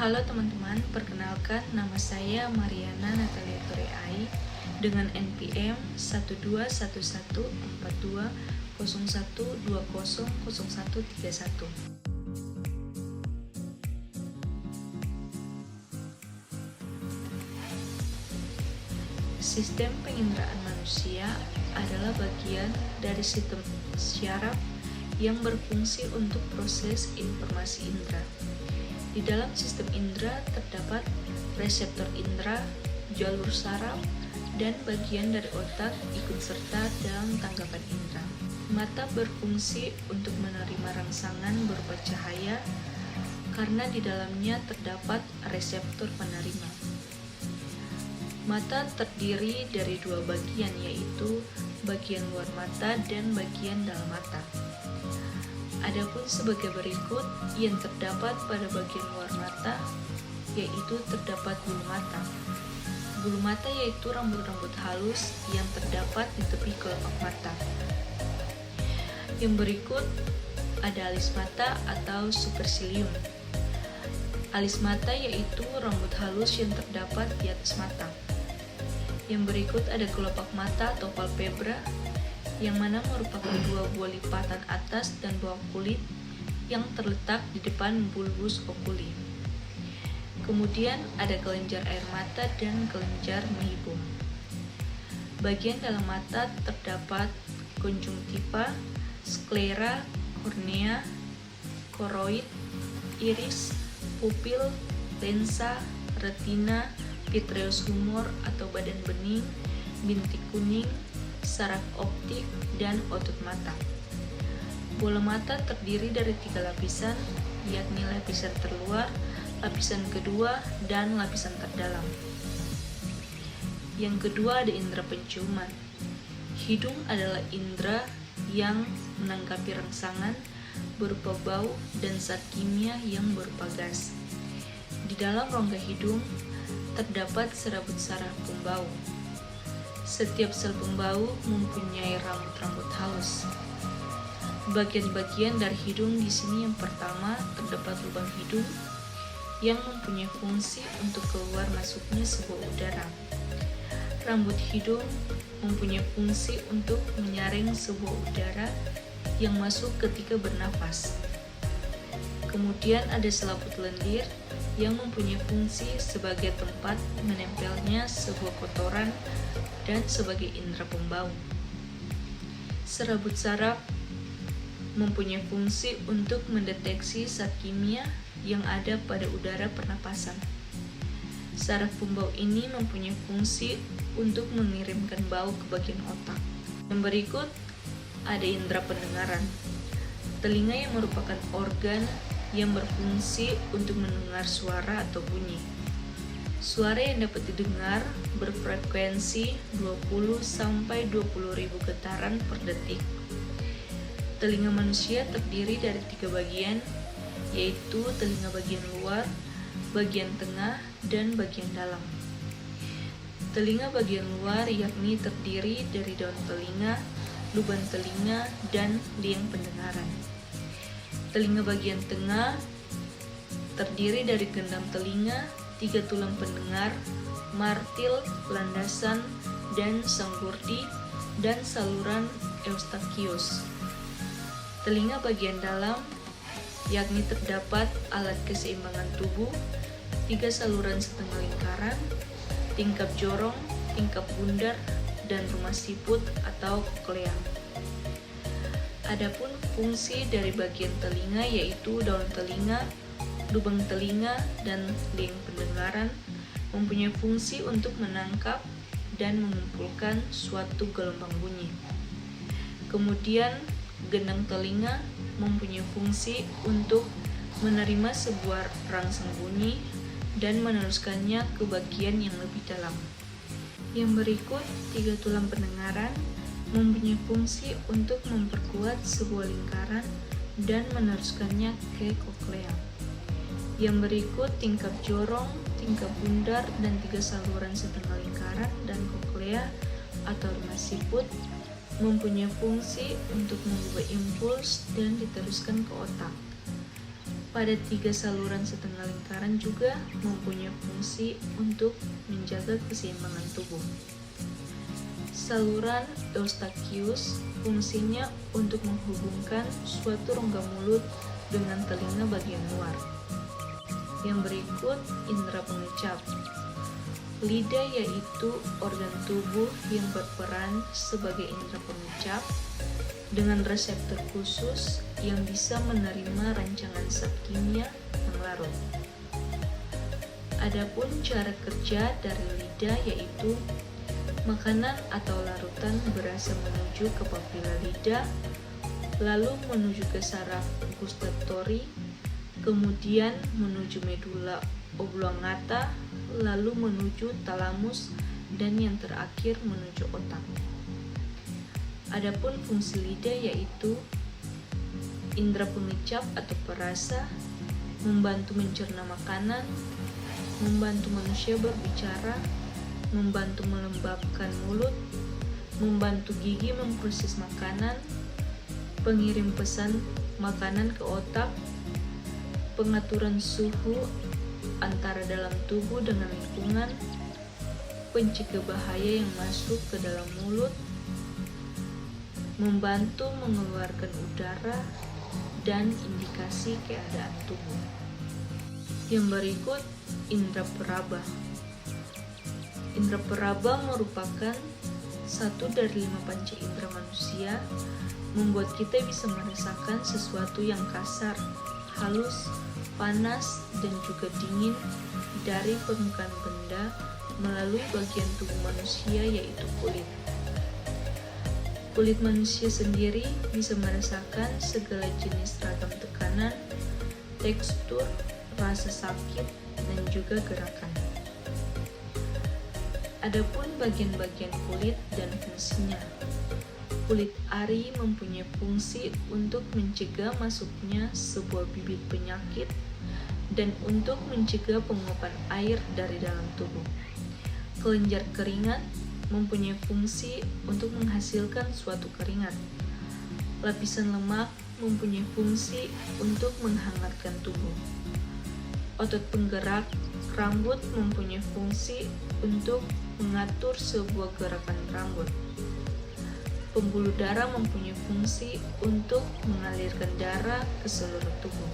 Halo teman-teman, perkenalkan nama saya Mariana Natalia Tureai dengan NPM 1214201200131. Sistem penginderaan manusia adalah bagian dari sistem syaraf yang berfungsi untuk proses informasi indera. Di dalam sistem indera terdapat reseptor indera, jalur saraf, dan bagian dari otak ikut serta dalam tanggapan indera. Mata berfungsi untuk menerima rangsangan berupa cahaya karena di dalamnya terdapat reseptor penerima. Mata terdiri dari dua bagian, yaitu bagian luar mata dan bagian dalam mata. Adapun sebagai berikut yang terdapat pada bagian luar mata, yaitu terdapat bulu mata. Bulu mata yaitu rambut-rambut halus yang terdapat di tepi kelopak mata. Yang berikut ada alis mata atau supercilium. Alis mata yaitu rambut halus yang terdapat di atas mata. Yang berikut ada kelopak mata atau palpebra, yang mana merupakan dua buah lipatan atas dan bawah kulit yang terletak di depan bulbus oculi. Kemudian ada kelenjar air mata dan kelenjar menghibur. Bagian dalam mata terdapat konjungtiva, sklera, kornea, koroid, iris, pupil, lensa, retina, vitreous humor atau badan bening, bintik kuning, saraf optik, dan otot mata. Bola mata terdiri dari 3 lapisan, yakni lapisan terluar, lapisan kedua, dan lapisan terdalam. Yang kedua ada indera penciuman. Hidung adalah indera yang menangkapi rangsangan berupa bau dan zat kimia yang berupa gas. Di dalam rongga hidung terdapat serabut saraf pembau. Setiap sel pembau mempunyai rambut-rambut halus. Bagian-bagian dari hidung di sini yang pertama terdapat lubang hidung yang mempunyai fungsi untuk keluar masuknya sebuah udara. Rambut hidung mempunyai fungsi untuk menyaring sebuah udara yang masuk ketika bernafas. Kemudian ada selaput lendir yang mempunyai fungsi sebagai tempat menempelnya sebuah kotoran dan sebagai indera pembau. Serabut saraf mempunyai fungsi untuk mendeteksi zat kimia yang ada pada udara pernapasan. Saraf pembau ini mempunyai fungsi untuk mengirimkan bau ke bagian otak. Yang berikut ada indera pendengaran. Telinga yang merupakan organ yang berfungsi untuk mendengar suara atau bunyi. Suara yang dapat didengar berfrekuensi 20-20.000 getaran per detik. Telinga manusia terdiri dari 3 bagian, yaitu telinga bagian luar, bagian tengah, dan bagian dalam. Telinga bagian luar yakni terdiri dari daun telinga, lubang telinga, dan liang pendengaran. Telinga bagian tengah terdiri dari gendam telinga, 3 tulang pendengar, martil, landasan, dan sanggurdi, dan saluran eustachius. Telinga bagian dalam yakni terdapat alat keseimbangan tubuh, 3 saluran setengah lingkaran, tingkap jorong, tingkap bundar, dan rumah siput atau koklea. Adapun fungsi dari bagian telinga yaitu daun telinga, lubang telinga, dan liang pendengaran mempunyai fungsi untuk menangkap dan mengumpulkan suatu gelombang bunyi. Kemudian gendang telinga mempunyai fungsi untuk menerima sebuah rangsang bunyi dan meneruskannya ke bagian yang lebih dalam. Yang berikut 3 tulang pendengaran mempunyai fungsi untuk memperkuat sebuah lingkaran dan meneruskannya ke koklea. Yang berikut tingkap jorong, tingkap bundar, dan 3 saluran setengah lingkaran dan koklea atau rumah siput mempunyai fungsi untuk mengubah impuls dan diteruskan ke otak. pada 3 saluran setengah lingkaran juga mempunyai fungsi untuk menjaga keseimbangan tubuh. Saluran Eustachius fungsinya untuk menghubungkan suatu rongga mulut dengan telinga bagian luar. Yang berikut indera pengecap. Lidah yaitu organ tubuh yang berperan sebagai indera pengecap dengan reseptor khusus yang bisa menerima rancangan zat kimia yang larut. Adapun cara kerja dari lidah yaitu makanan atau larutan berasa menuju ke papila lidah, lalu menuju ke saraf gustatori, kemudian menuju medula oblongata, lalu menuju talamus, dan yang terakhir menuju otak. Adapun fungsi lidah yaitu indera pengecap atau perasa, membantu mencerna makanan, membantu manusia berbicara, membantu melembabkan mulut, membantu gigi memproses makanan, pengirim pesan makanan ke otak, pengaturan suhu antara dalam tubuh dengan lingkungan, pencegah bahaya yang masuk ke dalam mulut, membantu mengeluarkan udara, dan indikasi keadaan tubuh. Yang berikut, indera peraba. Indera peraba merupakan satu dari 5 panca indera manusia, membuat kita bisa merasakan sesuatu yang kasar, halus, panas, dan juga dingin dari permukaan benda melalui bagian tubuh manusia yaitu kulit. Kulit manusia sendiri bisa merasakan segala jenis ragam tekanan, tekstur, rasa sakit, dan juga gerakan. Adapun bagian-bagian kulit dan fungsinya. Kulit ari mempunyai fungsi untuk mencegah masuknya sebuah bibit penyakit dan untuk mencegah penguapan air dari dalam tubuh. Kelenjar keringat mempunyai fungsi untuk menghasilkan suatu keringat. Lapisan lemak mempunyai fungsi untuk menghangatkan tubuh. Otot penggerak rambut mempunyai fungsi untuk mengatur sebuah gerakan rambut. Pembuluh darah mempunyai fungsi untuk mengalirkan darah ke seluruh tubuh.